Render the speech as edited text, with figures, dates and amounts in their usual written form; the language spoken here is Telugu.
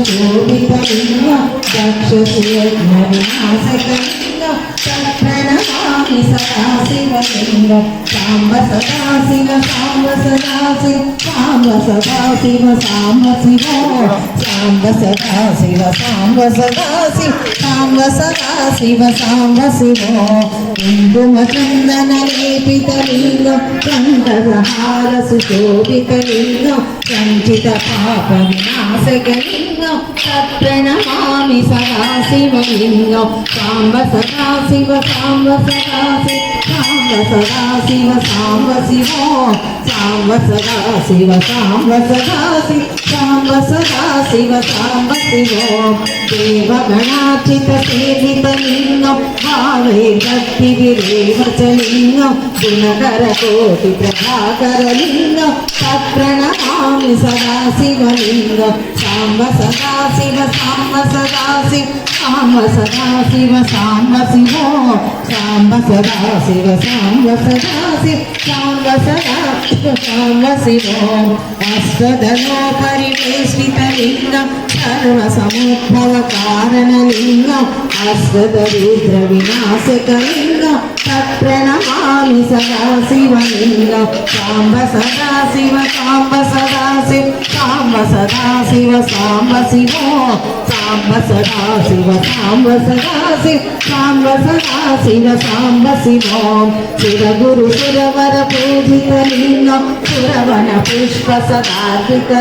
శోభితలింగ దక్షసుయజ్ఞవినాశకలింగ ప్రణమామి సదాశివలింగ సాంబ సదాశివ సాంబ సదాశివ సాంబ సదాశివ సాంబ శివ సాంబ సదాశివ సాంబ సదాశివ సాంబ సదాశివ సాంబ శివ కుంకుమ చందన లేపితలింగ కంఠహార సుశోభితలింగ సంచిత పాప వినాశకలింగ తత్ప్రణమామి సదాశివలింగ సాంబ సదాశివ సాంబ సదాశివ సాంబ సదాశివ సాంబ శివ సాంబ సదాశివ సాంబ సదాశివ సాంబ సదాశివ సాంబ శివ దేవగణాచిత సేవితలింగం భావే భక్తి విరేవచలింగం గుణకర కోటి ప్రభాకరలింగం తత్ప్రణమామి సదాశివలింగం సాంబ సదాశివ సాంబ సదాశివ సాంబ సదాశివ సాంబ శివ సాంబ సదాశివ సాంబ సదాశివ సాంబ సదాశివ సాంబ శివ అష్టదలో పరివేష్టితలింగం సర్వ సముద్భవ కారణలింగం అష్టదరిద్ర వినాశకలింగం తత్ప్రణమామి సదాశివలింగం సాంబ సదాశివ సాంబ సదాశివ సాంబ సదాశివ సాంబ శివ సాంబ సదాశివ సాంబ సదాశివ సాంబ సదాశివ సాంబ శివ శివగురు సురవర పూజితలింగం సురవన పుష్ప సదార్పిత